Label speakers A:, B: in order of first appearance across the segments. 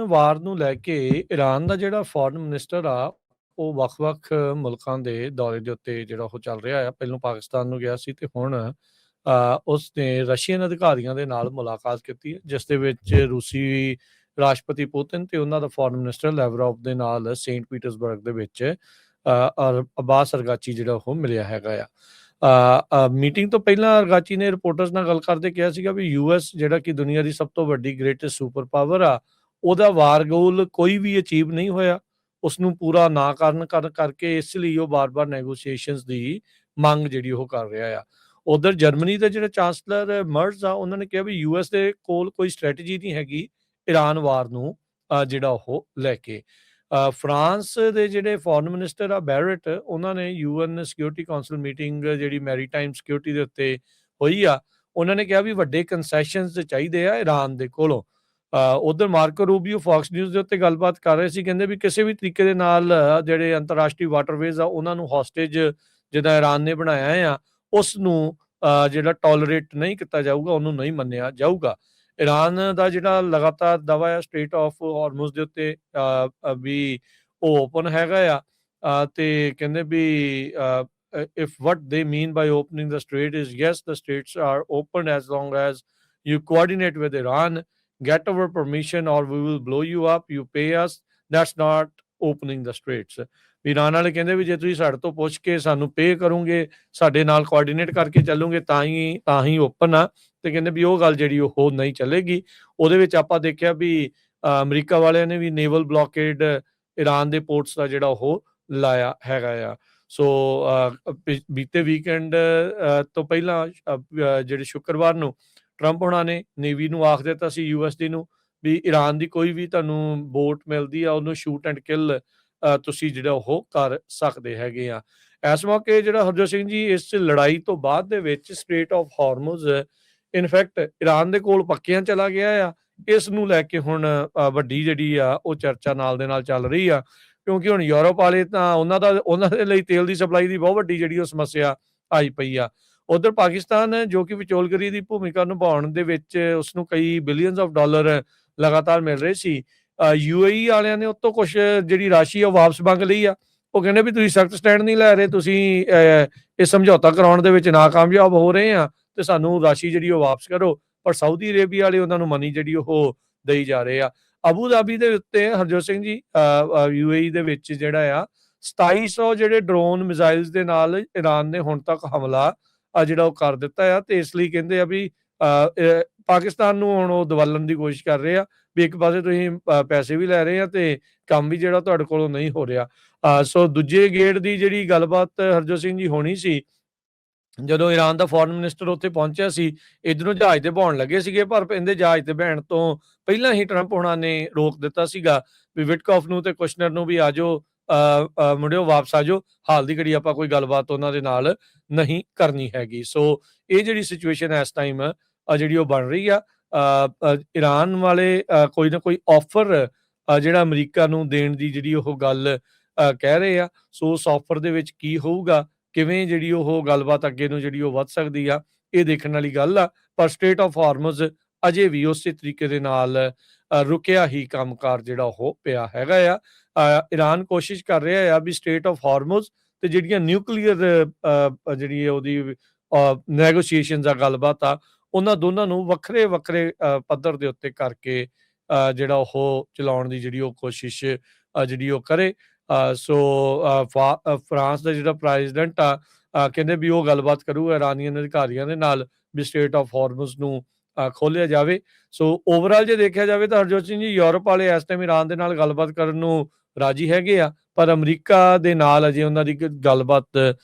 A: ਵਾਰ ਨੂੰ ਲੈ ਕੇ ਈਰਾਨ ਦਾ ਜਿਹੜਾ ਫੋਰਨ ਮਿਨਿਸਟਰ ਆ, ਉਹ ਵੱਖ-ਵੱਖ ਮੁਲਕਾਂ ਦੇ ਦੌਰੇ ਦੇ ਉੱਤੇ ਜਿਹੜਾ ਉਹ ਚੱਲ ਰਿਹਾ ਆ। ਪਹਿਲੋਂ ਪਾਕਿਸਤਾਨ ਨੂੰ ਗਿਆ ਸੀ ਤੇ ਹੁਣ ਉਸਨੇ ਰਸ਼ੀਅਨ ਅਧਿਕਾਰੀਆਂ ਦੇ ਨਾਲ ਮੁਲਾਕਾਤ ਕੀਤੀ ਹੈ, ਜਿਸ ਦੇ ਵਿੱਚ ਰੂਸੀ ਰਾਸ਼ਟਰਪਤੀ ਪੁਤਿਨ ਤੇ ਉਹਨਾਂ ਦਾ ਫੋਰਨ ਮਿਨਿਸਟਰ ਲੈਵਰੋਵ ਦੇ ਨਾਲ ਸੇਂਟ ਪੀਟਰਸਬਰਗ ਦੇ ਵਿੱਚ ਅਬਾਸ ਅਰਗਾਚੀ ਜਿਹੜਾ ਉਹ ਮਿਲਿਆ ਹੈਗਾ ਆ। ਮੀਟਿੰਗ ਤੋਂ ਪਹਿਲਾਂ ਅਰਗਾਚੀ ਨੇ ਰਿਪੋਰਟਰਸ ਨਾਲ ਗੱਲ ਕਰਦੇ ਕਿਹਾ ਸੀਗਾ ਵੀ ਯੂਐਸ ਜਿਹੜਾ ਕਿ ਦੁਨੀਆ ਦੀ ਸਭ ਤੋਂ ਵੱਡੀ ਗ੍ਰੇਟੈਸਟ ਸੁਪਰ ਪਾਵਰ ਆ, ਉਹਦਾ ਵਾਰ ਗੋਲ ਕੋਈ ਵੀ ਅਚੀਵ ਨਹੀਂ ਹੋਇਆ। ਉਸਨੂੰ ਪੂਰਾ ਨਾ ਕਰਕੇ ਇਸ ਲਈ ਉਹ ਬਾਰ-ਬਾਰ ਨੈਗੋਸ਼ੀਏਸ਼ਨਸ ਦੀ ਮੰਗ ਜਿਹੜੀ ਉਹ ਕਰ ਰਿਹਾ ਆ। ਉਧਰ ਜਰਮਨੀ ਦੇ ਜਿਹੜੇ ਚਾਂਸਲਰ ਮਰਜ਼ ਆ, ਉਹਨਾਂ ਨੇ ਕਿਹਾ ਵੀ ਯੂਐਸ ਦੇ ਕੋਲ ਕੋਈ ਸਟ੍ਰੈਟਜੀ ਨਹੀਂ ਹੈਗੀ ਈਰਾਨ ਵਾਰ ਨੂੰ ਜਿਹੜਾ ਉਹ ਲੈ ਕੇ। ਫਰਾਂਸ ਦੇ ਜਿਹੜੇ ਫੋਰਨ ਮਿਨਿਸਟਰ ਆ ਬੈਰਟ, ਉਹਨਾਂ ਨੇ ਯੂਐਨ ਸਿਕਿਉਰਿਟੀ ਕਾਉਂਸਲ ਮੀਟਿੰਗ ਜਿਹੜੀ ਮੈਰੀਟਾਈਮ ਸਿਕਿਉਰਿਟੀ ਦੇ ਉੱਤੇ ਹੋਈ ਆ, ਉਹਨਾਂ ਨੇ ਕਿਹਾ ਵੀ ਵੱਡੇ ਕੰਸੈਸ਼ਨਸ ਚਾਹੀਦੇ ਆ ਈਰਾਨ ਦੇ ਕੋਲੋਂ। ਉਧਰ ਮਾਰਕੋ ਰੂਬੀਓ ਫੌਕਸ ਨਿਊਜ਼ ਦੇ ਉੱਤੇ ਗੱਲਬਾਤ ਕਰ ਰਹੇ ਸੀ, ਕਹਿੰਦੇ ਵੀ ਕਿਸੇ ਵੀ ਤਰੀਕੇ ਦੇ ਨਾਲ ਜਿਹੜੇ ਅੰਤਰਰਾਸ਼ਟਰੀ ਵਾਟਰਵੇਜ਼ ਆ ਉਹਨਾਂ ਨੂੰ ਹੌਸਟੇਜ ਜਿੱਦਾਂ ਈਰਾਨ ਨੇ ਬਣਾਇਆ ਆ, ਉਸ ਨੂੰ ਜਿਹੜਾ ਟੋਲਰੇਟ ਨਹੀਂ ਕੀਤਾ ਜਾਊਗਾ, ਉਹਨੂੰ ਨਹੀਂ ਮੰਨਿਆ ਜਾਊਗਾ। ਈਰਾਨ ਦਾ ਜਿਹੜਾ ਲਗਾਤਾਰ ਦਾਅਵਾ ਆ ਸਟ੍ਰੇਟ ਆਫ ਹਾਰਮੁਜ਼ ਦੇ ਉੱਤੇ ਵੀ ਉਹ ਓਪਨ ਹੈਗਾ ਆ, ਤੇ ਕਹਿੰਦੇ ਵੀ if what they mean by opening the strait is yes, the straits are open as long as you coordinate with Iran, get our permission or we will blow you up, you pay us, that's not opening the straits। ਵੀ Iran ਵਾਲੇ ਕਹਿੰਦੇ ਵੀ ਜੇ ਤੁਸੀਂ ਸਾਡੇ ਤੋਂ ਪੁੱਛ ਕੇ ਸਾਨੂੰ ਪੇ ਕਰੋਗੇ, ਸਾਡੇ ਨਾਲ ਕੋਆਰਡੀਨੇਟ ਕਰਕੇ ਚੱਲੋਗੇ ਤਾਂ ਹੀ ਓਪਨ ਆ। ਤੇ ਕਹਿੰਦੇ ਵੀ ਉਹ ਗੱਲ ਜਿਹੜੀ ਉਹ ਨਹੀਂ ਚੱਲੇਗੀ। ਉਹਦੇ ਵਿੱਚ ਆਪਾਂ ਦੇਖਿਆ ਵੀ ਅਮਰੀਕਾ ਵਾਲਿਆਂ ਨੇ ਵੀ ਨੇਵਲ ਬਲੌਕੇਡ ਈਰਾਨ ਦੇ ਪੋਰਟਸ ਦਾ ਜਿਹੜਾ ਉਹ ਲਾਇਆ ਹੈਗਾ ਆ। ਸੋ ਬੀਤੇ ਵੀਕਐਂਡ ਤੋਂ ਪਹਿਲਾਂ ਜਿਹੜੇ ਸ਼ੁੱਕਰਵਾਰ ਨੂੰ ਟਰੰਪ ਹੋਣਾ ਨੇ ਨੇਵੀ ਨੂੰ ਆਖ ਦਿੱਤਾ ਸੀ, ਯੂਐਸਡੀ ਨੂੰ, ਵੀ ਈਰਾਨ ਦੀ ਕੋਈ ਵੀ ਤੁਹਾਨੂੰ ਬੋਟ ਮਿਲਦੀ ਆ ਉਹਨੂੰ ਸ਼ੂਟ ਐਂਡ ਕਿਲ ਤੁਸੀਂ ਜਿਹੜਾ ਉਹ ਕਰ ਸਕਦੇ ਹੈਗੇ ਆ। ਇਸ ਮੌਕੇ ਜਿਹੜਾ ਹਰਜੋਤ ਸਿੰਘ ਜੀ, ਇਸ ਲੜਾਈ ਤੋਂ ਬਾਅਦ ਦੇ ਵਿੱਚ ਸਟ੍ਰੇਟ ਆਫ ਹਾਰਮੁਜ਼ ਇਨਫੈਕਟ ਈਰਾਨ ਦੇ ਕੋਲ ਪੱਕਿਆਂ ਚਲਾ ਗਿਆ ਆ। ਇਸ ਨੂੰ ਲੈ ਕੇ ਹੁਣ ਵੱਡੀ ਜਿਹੜੀ ਆ ਉਹ ਚਰਚਾ ਨਾਲ ਦੇ ਨਾਲ ਚੱਲ ਰਹੀ ਆ, ਕਿਉਂਕਿ ਹੁਣ ਯੂਰਪ ਵਾਲੇ ਤਾਂ ਉਹਨਾਂ ਦੇ ਲਈ ਤੇਲ ਦੀ ਸਪਲਾਈ ਦੀ ਬਹੁਤ ਵੱਡੀ ਜਿਹੜੀ ਉਹ ਸਮੱਸਿਆ ਆਈ ਪਈ ਆ। ਉਧਰ ਪਾਕਿਸਤਾਨ ਜੋ ਕਿ ਵਿਚੋਲਗਰੀ ਦੀ ਭੂਮਿਕਾ ਨਿਭਾਉਣ ਦੇ ਵਿੱਚ ਉਸਨੂੰ ਕਈ ਬਿਲੀਅਨਸ ਆਫ ਡਾਲਰ ਲਗਾਤਾਰ ਮਿਲ ਰਹੇ ਸੀ। UAE ਵਾਲਿਆਂ ਨੇ ਉਤੋਂ ਕੁਝ ਜਿਹੜੀ ਰਾਸ਼ੀ ਆ ਉਹ ਵਾਪਸ ਮੰਗ ਲਈ ਆ। ਉਹ ਕਹਿੰਦੇ ਵੀ ਤੁਸੀਂ ਸਖਤ ਸਟੈਂਡ ਨਹੀਂ ਲੈ ਰਹੇ, ਤੁਸੀਂ ਇਹ ਸਮਝੌਤਾ ਕਰਾਉਣ ਦੇ ਵਿੱਚ ਨਾਕਾਮਯਾਬ ਹੋ ਰਹੇ ਆ ਤੇ ਸਾਨੂੰ ਰਾਸ਼ੀ ਜਿਹੜੀ ਉਹ ਵਾਪਸ ਕਰੋ। ਪਰ ਸਾਊਦੀ ਅਰੇਬੀਆ ਵਾਲੇ ਉਹਨਾਂ ਨੂੰ ਮਨੀ ਜਿਹੜੀ ਉਹ ਦੇਈ ਜਾ ਰਹੇ ਆ। ਅਬੂ ਧਾਬੀ ਦੇ ਉੱਤੇ ਹਰਜੋਤ ਸਿੰਘ ਜੀ, UAE ਦੇ ਵਿੱਚ ਜਿਹੜਾ ਆ 2700 ਜਿਹੜੇ ਡਰੋਨ ਮਿਜ਼ਾਈਲਸ ਦੇ ਨਾਲ ਈਰਾਨ ਨੇ ਹੁਣ ਤੱਕ ਹਮਲਾ ਜਿਹੜਾ ਉਹ ਕਰ ਦਿੱਤਾ ਆ। ਤੇ ਇਸ ਲਈ ਕਹਿੰਦੇ ਆ ਵੀ ਪਾਕਿਸਤਾਨ ਨੂੰ ਹੁਣ ਉਹ ਦਵਾਲਣ ਦੀ ਕੋਸ਼ਿਸ਼ ਕਰ ਰਹੇ ਆ ਵੀ ਇੱਕ ਪਾਸੇ ਤੁਸੀਂ ਪੈਸੇ ਵੀ ਲੈ ਰਹੇ ਆ ਤੇ ਕੰਮ ਵੀ ਜਿਹੜਾ ਤੁਹਾਡੇ ਕੋਲੋਂ ਨਹੀਂ ਹੋ ਰਿਹਾ। ਸੋ ਦੂਜੇ ਗੇੜ ਦੀ ਜਿਹੜੀ ਗੱਲਬਾਤ ਹਰਜੋਤ ਸਿੰਘ ਜੀ ਹੋਣੀ ਸੀ, ਜਦੋਂ ਈਰਾਨ ਦਾ ਫੋਰਨ ਮਿਨਿਸਟਰ ਉੱਥੇ ਪਹੁੰਚਿਆ ਸੀ, ਇੱਧਰੋਂ ਜਹਾਜ਼ ਤੇ ਬਹਾਉਣ ਲੱਗੇ ਸੀਗੇ, ਪਰ ਇਹਦੇ ਜਹਾਜ਼ ਤੇ ਬਹਿਣ ਤੋਂ ਪਹਿਲਾਂ ਹੀ ਟਰੰਪ ਹੋਣਾ ਨੇ ਰੋਕ ਦਿੱਤਾ ਸੀਗਾ ਵੀ ਵਿਟਕੌਫ ਨੂੰ ਤੇ ਕੁਸ਼ਨਰ ਨੂੰ ਵੀ ਆਜੋ, ਮੁੜਿਓ ਵਾਪਸ ਆਜੋ, ਹਾਲ ਦੀ ਘੜੀ ਆਪਾਂ ਕੋਈ ਗੱਲਬਾਤ ਉਹਨਾਂ ਦੇ ਨਾਲ ਨਹੀਂ ਕਰਨੀ ਹੈਗੀ। ਸੋ ਇਹ ਜਿਹੜੀ ਸਿਚੁਏਸ਼ਨ ਇਸ ਟਾਈਮ ਜਿਹੜੀ ਉਹ ਬਣ ਰਹੀ ਆ। ਈਰਾਨ ਵਾਲੇ ਕੋਈ ਨਾ ਕੋਈ ਆਫਰ ਜਿਹੜਾ ਅਮਰੀਕਾ ਨੂੰ ਦੇਣ ਦੀ ਜਿਹੜੀ ਉਹ ਗੱਲ ਕਹਿ ਰਹੇ ਆ। ਸੋ ਉਸ ਆਫਰ ਦੇ ਵਿੱਚ ਕੀ ਹੋਊਗਾ, ਕਿਵੇਂ ਜਿਹੜੀ ਉਹ ਗੱਲਬਾਤ ਅੱਗੇ ਨੂੰ ਜਿਹੜੀ ਉਹ ਵੱਧ ਸਕਦੀ ਆ, ਇਹ ਦੇਖਣ ਵਾਲੀ ਗੱਲ ਆ। ਪਰ ਸਟ੍ਰੇਟ ਆਫ ਹਾਰਮੁਜ਼ ਅਜੇ ਵੀ ਉਸੇ ਤਰੀਕੇ ਦੇ ਨਾਲ ਰੁਕਿਆ ਹੀ ਕੰਮਕਾਰ ਜਿਹੜਾ ਉਹ ਪਿਆ ਹੈਗਾ ਆ। ਈਰਾਨ ਕੋਸ਼ਿਸ਼ ਕਰ ਰਿਹਾ ਆ ਵੀ ਸਟ੍ਰੇਟ ਆਫ ਹਾਰਮੁਜ਼ ਤੇ ਜਿਹੜੀਆਂ ਨਿਊਕਲੀਅਰ ਜਿਹੜੀ ਉਹਦੀ ਨੈਗੋਸ਼ੀਏਸ਼ਨਸ ਆ, ਗੱਲਬਾਤ ਆ, ਉਹਨਾਂ ਦੋਨਾਂ ਨੂੰ ਵੱਖਰੇ ਪੱਧਰ ਦੇ ਉੱਤੇ ਕਰਕੇ ਜਿਹੜਾ ਉਹ ਚਲਾਉਣ ਦੀ ਜਿਹੜੀ ਉਹ ਕੋਸ਼ਿਸ਼ ਜਿਹੜੀ ਉਹ ਕਰੇ। ਸੋ ਫਰਾਂਸ ਦਾ ਜਿਹੜਾ ਪ੍ਰੈਜ਼ੀਡੈਂਟ ਆ ਕਹਿੰਦੇ ਵੀ ਉਹ ਗੱਲਬਾਤ ਕਰੂਗਾ ਇਰਾਨੀਅਨ ਅਧਿਕਾਰੀਆਂ ਦੇ ਨਾਲ ਵੀ ਸਟ੍ਰੇਟ ਆਫ ਹਾਰਮੁਜ਼ ਨੂੰ ਖੋਲਿਆ ਜਾਵੇ। ਸੋ ਓਵਰਆਲ ਜੇ ਦੇਖਿਆ ਜਾਵੇ ਤਾਂ ਹਰਜੋਤ ਸਿੰਘ ਜੀ, ਯੂਰਪ ਵਾਲੇ ਇਸ ਟਾਈਮ ਈਰਾਨ ਦੇ ਨਾਲ ਗੱਲਬਾਤ ਕਰਨ ਨੂੰ ਰਾਜੀ ਹੈਗੇ ਆ, ਪਰ ਅਮਰੀਕਾ ਦੇ ਨਾਲ ਅਜੇ ਉਹਨਾਂ ਦੀ ਗੱਲਬਾਤ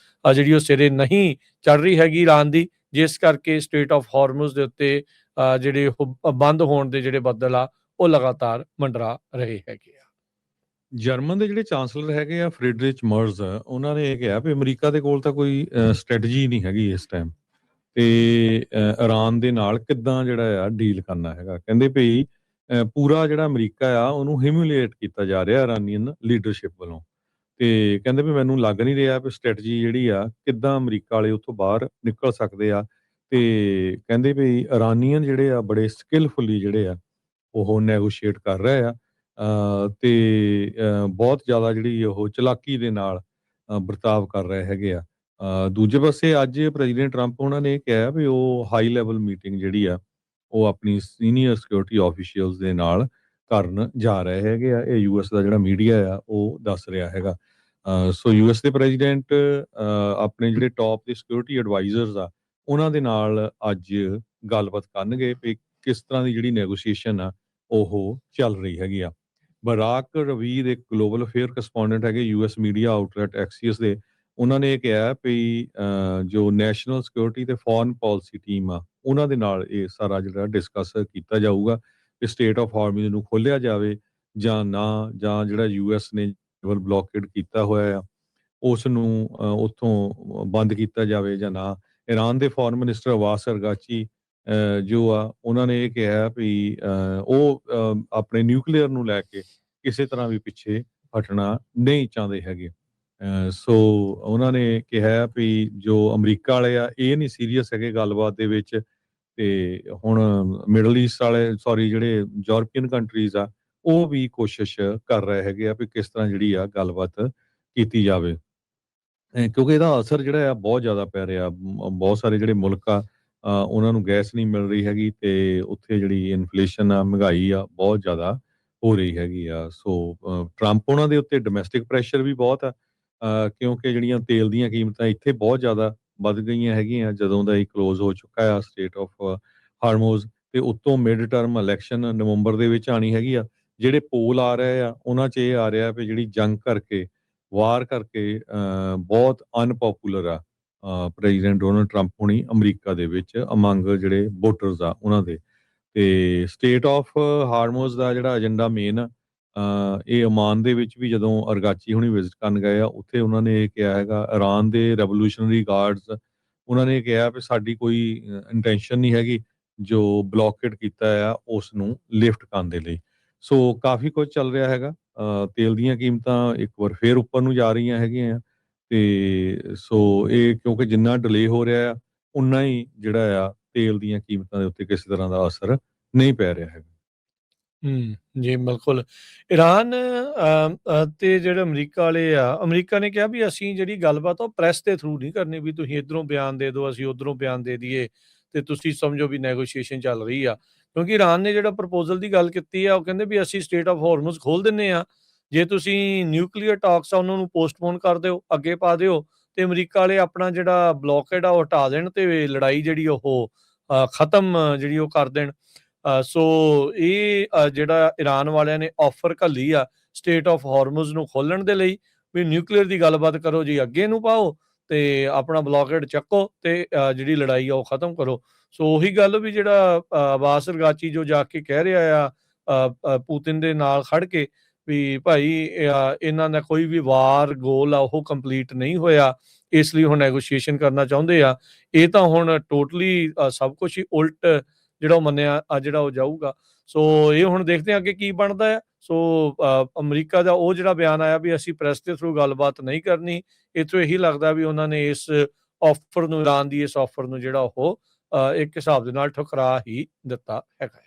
A: ਜਿਹੜੀ ਉਹ ਸਿਰੇ ਨਹੀਂ ਚੜ ਰਹੀ ਹੈਗੀ ਈਰਾਨ ਦੀ, ਜਿਸ ਕਰਕੇ ਸਟ੍ਰੇਟ ਆਫ ਹਾਰਮੁਜ਼ ਦੇ ਉੱਤੇ ਜਿਹੜੇ ਉਹ ਬੰਦ ਹੋਣ ਦੇ ਜਿਹੜੇ ਬੱਦਲ ਆ ਉਹ ਲਗਾਤਾਰ ਮੰਡਰਾ ਰਹੇ ਹੈਗੇ ਆ।
B: ਜਰਮਨ ਦੇ ਜਿਹੜੇ ਚਾਂਸਲਰ ਹੈਗੇ ਆ ਫ੍ਰੀਡਰਿਚ ਮਰਜ਼, ਉਹਨਾਂ ਨੇ ਇਹ ਕਿਹਾ ਵੀ ਅਮਰੀਕਾ ਦੇ ਕੋਲ ਤਾਂ ਕੋਈ ਸਟ੍ਰੈਟਜੀ ਨਹੀਂ ਹੈਗੀ ਇਸ ਟਾਈਮ, ਤੇ ਈਰਾਨ ਦੇ ਨਾਲ ਕਿੱਦਾਂ ਜਿਹੜਾ ਆ ਡੀਲ ਕਰਨਾ ਹੈਗਾ। ਕਹਿੰਦੇ ਵੀ ਪੂਰਾ ਜਿਹੜਾ ਅਮਰੀਕਾ ਆ ਉਹਨੂੰ ਹਿਊਮਿਲੀਏਟ ਕੀਤਾ ਜਾ ਰਿਹਾ ਇਰਾਨੀਅਨ ਲੀਡਰਸ਼ਿਪ ਵੱਲੋਂ, ਤੇ ਕਹਿੰਦੇ ਵੀ ਮੈਨੂੰ ਲੱਗ ਨਹੀਂ ਰਿਹਾ ਵੀ ਸਟ੍ਰੈਟਜੀ ਜਿਹੜੀ ਆ ਕਿੱਦਾਂ ਅਮਰੀਕਾ ਵਾਲੇ ਉੱਥੋਂ ਬਾਹਰ ਨਿਕਲ ਸਕਦੇ ਆ। ਤੇ ਕਹਿੰਦੇ ਵੀ ਇਰਾਨੀਅਨ ਜਿਹੜੇ ਆ ਬੜੇ ਸਕਿੱਲਫੁਲੀ ਜਿਹੜੇ ਆ ਉਹ ਨੈਗੋਸ਼ੀਏਟ ਕਰ ਰਹੇ ਆ। ਤੇ ਬਹੁਤ ਜ਼ਿਆਦਾ ਜਿਹੜੀ ਉਹ ਚਲਾਕੀ ਦੇ ਨਾਲ ਵਰਤਾਵ ਕਰ ਰਹੇ ਹੈਗੇ ਆ। ਦੂਜੇ ਪਾਸੇ ਅੱਜ ਪ੍ਰੈਜ਼ੀਡੈਂਟ ਟਰੰਪ ਉਹਨਾਂ ਨੇ ਕਿਹਾ ਵੀ ਉਹ ਹਾਈ ਲੈਵਲ ਮੀਟਿੰਗ ਜਿਹੜੀ ਆ ਉਹ ਆਪਣੀ ਸੀਨੀਅਰ ਸਿਕਿਉਰਿਟੀ ਆਫੀਸ਼ੀਅਲਸ ਦੇ ਨਾਲ ਕਰਨ ਜਾ ਰਹੇ ਹੈਗੇ ਆ। ਇਹ ਯੂਐਸ ਦਾ ਜਿਹੜਾ ਮੀਡੀਆ ਆ ਉਹ ਦੱਸ ਰਿਹਾ ਹੈਗਾ। ਸੋ ਯੂਐਸ ਦੇ ਪ੍ਰੈਜ਼ੀਡੈਂਟ ਆਪਣੇ ਜਿਹੜੇ ਟੌਪ ਦੇ ਸਿਕਿਉਰਿਟੀ ਐਡਵਾਈਜ਼ਰਸ ਆ ਉਹਨਾਂ ਦੇ ਨਾਲ ਅੱਜ ਗੱਲਬਾਤ ਕਰਨਗੇ ਵੀ ਕਿਸ ਤਰ੍ਹਾਂ ਦੀ ਜਿਹੜੀ ਨੈਗੋਸ਼ੀਏਸ਼ਨ ਆ ਉਹ ਚੱਲ ਰਹੀ ਹੈਗੀ ਆ। ਬਰਾਕ ਰਵੀਦ ਇੱਕ ਗਲੋਬਲ ਅਫੇਅਰ ਕਰਸਪੋਂਡੈਂਟ ਹੈਗੇ ਯੂਐਸ ਮੀਡੀਆ ਆਊਟਲੈਟ ਐਕਸੀਅਸ ਦੇ। ਉਹਨਾਂ ਨੇ ਇਹ ਕਿਹਾ ਵੀ ਜੋ ਨੈਸ਼ਨਲ ਸਿਕਿਉਰਿਟੀ ਤੇ ਫੋਰਨ ਪਾਲਿਸੀ ਟੀਮ ਆ ਉਹਨਾਂ ਦੇ ਨਾਲ ਇਹ ਸਾਰਾ ਜਿਹੜਾ ਡਿਸਕਸ ਕੀਤਾ ਜਾਊਗਾ ਕਿ ਸਟੇਟ ਆਫ ਹਾਰਮਜ਼ ਨੂੰ ਖੋਲ੍ਹਿਆ ਜਾਵੇ ਜਾਂ ਨਾ, ਜਾਂ ਜਿਹੜਾ ਯੂਐਸ ਨੇ ਬਲੋਕੇਡ ਕੀਤਾ ਹੋਇਆ ਆ ਉਸ ਨੂੰ ਉੱਥੋਂ ਬੰਦ ਕੀਤਾ ਜਾਵੇ ਜਾਂ ਨਾ। ਇਰਾਨ ਦੇ ਫੋਰਨ ਮਿਨਿਸਟਰ ਅਬਾਸ ਅਰਗਾਚੀ ਜੋ ਆ ਉਹਨਾਂ ਨੇ ਇਹ ਕਿਹਾ ਵੀ ਉਹ ਆਪਣੇ ਨਿਊਕਲੀਅਰ ਨੂੰ ਲੈ ਕੇ ਕਿਸੇ ਤਰ੍ਹਾਂ ਵੀ ਪਿੱਛੇ ਹਟਣਾ ਨਹੀਂ ਚਾਹੁੰਦੇ ਹੈਗੇ। ਸੋ ਉਹਨਾਂ ਨੇ ਕਿਹਾ ਵੀ ਜੋ ਅਮਰੀਕਾ ਵਾਲੇ ਆ ਇਹ ਨਹੀਂ ਸੀਰੀਅਸ ਹੈਗੇ ਗੱਲਬਾਤ ਦੇ ਵਿੱਚ। ਤੇ ਹੁਣ ਮਿਡਲ ਈਸਟ ਵਾਲੇ ਜਿਹੜੇ ਯੂਰਪੀਅਨ ਕੰਟਰੀਜ਼ ਆ ਉਹ ਵੀ ਕੋਸ਼ਿਸ਼ ਕਰ ਰਹੇ ਹੈਗੇ ਆ ਵੀ ਕਿਸ ਤਰ੍ਹਾਂ ਜਿਹੜੀ ਆ ਗੱਲਬਾਤ ਕੀਤੀ ਜਾਵੇ। ਕਿਉਂਕਿ ਇਹਦਾ ਅਸਰ ਜਿਹੜਾ ਆ ਬਹੁਤ ਜ਼ਿਆਦਾ ਪੈ ਰਿਹਾ। ਬਹੁਤ ਸਾਰੇ ਜਿਹੜੇ ਮੁਲਕ ਆ ਉਹਨਾਂ ਨੂੰ ਗੈਸ ਨਹੀਂ ਮਿਲ ਰਹੀ ਹੈਗੀ ਤੇ ਉੱਥੇ ਜਿਹੜੀ ਇਨਫਲੇਸ਼ਨ ਆ, ਮਹਿੰਗਾਈ ਆ ਬਹੁਤ ਜ਼ਿਆਦਾ ਹੋ ਰਹੀ ਹੈਗੀ ਆ। ਸੋ ਟਰੰਪ ਉਹਨਾਂ ਦੇ ਉੱਤੇ ਡੋਮੈਸਟਿਕ ਪ੍ਰੈਸ਼ਰ ਵੀ ਬਹੁਤ ਆ ਕਿਉਂਕਿ ਜਿਹੜੀਆਂ ਤੇਲ ਦੀਆਂ ਕੀਮਤਾਂ ਇੱਥੇ ਬਹੁਤ ਜ਼ਿਆਦਾ ਵੱਧ ਗਈਆਂ ਹੈਗੀਆਂ ਜਦੋਂ ਦਾ ਇਹ ਕਲੋਜ਼ ਹੋ ਚੁੱਕਾ ਆ ਸਟੇਟ ਆਫ ਹਾਰਮੋਜ਼। ਤੇ ਉੱਤੋਂ ਮਿਡ ਟਰਮ ਇਲੈਕਸ਼ਨ ਨਵੰਬਰ ਦੇ ਵਿੱਚ ਆਣੀ ਹੈਗੀ ਆ। ਜਿਹੜੇ ਪੋਲ ਆ ਰਹੇ ਆ ਉਹਨਾਂ 'ਚ ਇਹ ਆ ਰਿਹਾ ਵੀ ਜਿਹੜੀ ਜੰਗ ਕਰਕੇ, ਵਾਰ ਕਰਕੇ ਬਹੁਤ ਅਨਪੋਪੂਲਰ ਆ ਪ੍ਰੈਜ਼ੀਡੈਂਟ ਡੋਨਲਡ ਟਰੰਪ ਹੁਣੀ ਅਮਰੀਕਾ ਦੇ ਵਿੱਚ ਅਮੰਗ ਜਿਹੜੇ ਵੋਟਰਸ ਆ ਉਹਨਾਂ ਦੇ। ਤੇ ਸਟੇਟ ਆਫ ਹਾਰਮੋਜ਼ ਦਾ ਜਿਹੜਾ ਏਜੰਡਾ ਮੇਨ ਇਹ ਓਮਾਨ ਦੇ ਵਿੱਚ ਵੀ ਜਦੋਂ ਅਰਗਾਚੀ ਹੁਣੀ ਵਿਜ਼ਿਟ ਕਰਨ ਗਏ ਆ ਉੱਥੇ ਉਹਨਾਂ ਨੇ ਇਹ ਕਿਹਾ ਹੈਗਾ ਇਰਾਨ ਦੇ ਰੈਵੋਲੂਸ਼ਨਰੀ ਗਾਰਡਸ ਉਹਨਾਂ ਨੇ ਕਿਹਾ ਵੀ ਸਾਡੀ ਕੋਈ ਇੰਟੈਂਸ਼ਨ ਨਹੀਂ ਹੈਗੀ ਜੋ ਬਲੋਕੇਡ ਕੀਤਾ ਆ ਉਸ ਨੂੰ ਲਿਫਟ ਕਰਨ ਦੇ ਲਈ। ਸੋ ਕਾਫੀ ਕੁਝ ਚੱਲ ਰਿਹਾ ਹੈਗਾ। ਤੇਲ ਦੀਆਂ ਕੀਮਤਾਂ ਇੱਕ ਵਾਰ ਫੇਰ ਉੱਪਰ ਨੂੰ ਜਾ ਰਹੀਆਂ ਹੈਗੀਆਂ ਤੇ ਸੋ ਇਹ ਕਿਉਂਕਿ ਜਿੰਨਾ ਡਿਲੇ ਹੋ ਰਿਹਾ ਆ ਉਨਾ ਹੀ ਜਿਹੜਾ ਆ ਤੇਲ ਦੀਆਂ ਕੀਮਤਾਂ ਦੇ ਉੱਤੇ ਕਿਸੇ ਤਰ੍ਹਾਂ ਦਾ ਅਸਰ ਨਹੀਂ ਪੈ ਰਿਹਾ ਹੈਗਾ।
A: ਜੀ ਬਿਲਕੁਲ। ਈਰਾਨ ਤੇ ਜਿਹੜੇ ਅਮਰੀਕਾ ਵਾਲੇ ਆ, ਅਮਰੀਕਾ ਨੇ ਕਿਹਾ ਵੀ ਅਸੀਂ ਜਿਹੜੀ ਗੱਲਬਾਤ ਆ ਉਹ ਪ੍ਰੈਸ ਦੇ ਥਰੂ ਨਹੀਂ ਕਰਨੀ ਵੀ ਤੁਸੀਂ ਇੱਧਰੋਂ ਬਿਆਨ ਦੇ ਦਿਓ, ਅਸੀਂ ਉੱਧਰੋਂ ਬਿਆਨ ਦੇ ਦਈਏ ਤੇ ਤੁਸੀਂ ਸਮਝੋ ਵੀ ਨੈਗੋਸ਼ੀਏਸ਼ਨ ਚੱਲ ਰਹੀ ਆ। ਕਿਉਂਕਿ ਈਰਾਨ ਨੇ ਜਿਹੜਾ ਪ੍ਰਪੋਜ਼ਲ ਦੀ ਗੱਲ ਕੀਤੀ ਆ ਉਹ ਕਹਿੰਦੇ ਵੀ ਅਸੀਂ ਸਟੇਟ ਆਫ ਹਾਰਮਜ਼ ਖੋਲ੍ਹ ਦਿੰਦੇ ਆ। ਜੇ ਤੁਸੀਂ ਨਿਊਕਲੀਅਰ ਟਾਕਸ ਆ ਉਹਨਾਂ ਨੂੰ ਪੋਸਟਪੋਨ ਕਰ ਦਿਓ, ਅੱਗੇ ਪਾ ਦਿਓ ਤੇ ਅਮਰੀਕਾ ਵਾਲੇ ਆਪਣਾ ਜਿਹੜਾ ਬਲੋਕੇਡ ਆ ਉਹ ਹਟਾ ਦੇਣ ਤੇ ਲੜਾਈ ਜਿਹੜੀ ਉਹ ਖਤਮ ਜਿਹੜੀ ਉਹ ਕਰ ਦੇਣ। ਸੋ ਇਹ ਜਿਹੜਾ ਈਰਾਨ ਵਾਲਿਆਂ ਨੇ ਆਫਰ ਘੱਲੀ ਆ ਸਟੇਟ ਆਫ ਹਾਰਮਜ਼ ਨੂੰ ਖੋਲ੍ਹਣ ਦੇ ਲਈ ਵੀ ਨਿਊਕਲੀਅਰ ਦੀ ਗੱਲਬਾਤ ਕਰੋ ਜੀ, ਅੱਗੇ ਨੂੰ ਪਾਓ ਤੇ ਆਪਣਾ ਬਲੋਕੇਡ ਚੱਕੋ ਤੇ ਜਿਹੜੀ ਲੜਾਈ ਆ ਉਹ ਖਤਮ ਕਰੋ। ਸੋ ਉਹੀ ਗੱਲ ਵੀ ਜਿਹੜਾ ਅਬਾਸ ਅਰਗਾਚੀ ਜੋ ਜਾ ਕੇ ਕਹਿ ਰਿਹਾ ਆ ਪੂਤਿਨ ਦੇ ਨਾਲ ਖੜ ਕੇ ਵੀ ਭਾਈ ਇਹਨਾਂ ਦਾ ਕੋਈ ਵੀ ਵਾਰ ਗੋਲ ਆ ਉਹ ਕੰਪਲੀਟ ਨਹੀਂ ਹੋਇਆ, ਇਸ ਲਈ ਹੁਣ ਨੈਗੋਸ਼ੀਏਸ਼ਨ ਕਰਨਾ ਚਾਹੁੰਦੇ ਆ। ਇਹ ਤਾਂ ਹੁਣ ਟੋਟਲੀ ਸਭ ਕੁਝ ਹੀ ਉਲਟ ਜਿਹੜਾ ਉਹ ਮੰਨਿਆ ਜਿਹੜਾ ਉਹ ਜਾਊਗਾ। ਸੋ ਇਹ ਹੁਣ ਦੇਖਦੇ ਹਾਂ ਅੱਗੇ ਕੀ ਬਣਦਾ ਹੈ। ਸੋ ਅਮਰੀਕਾ ਦਾ ਉਹ ਜਿਹੜਾ ਬਿਆਨ ਆਇਆ ਵੀ ਅਸੀਂ ਪ੍ਰੈਸ ਦੇ ਥਰੂ ਗੱਲਬਾਤ ਨਹੀਂ ਕਰਨੀ, ਇੱਥੋਂ ਇਹੀ ਲੱਗਦਾ ਵੀ ਉਹਨਾਂ ਨੇ ਇਸ ਆਫਰ ਨੂੰ, ਈਰਾਨ ਦੀ ਇਸ ਆਫਰ ਨੂੰ ਜਿਹੜਾ ਉਹ ਇੱਕ ਹਿਸਾਬ ਦੇ ਨਾਲ ਠੁਕਰਾ ਹੀ ਦਿੱਤਾ ਹੈਗਾ।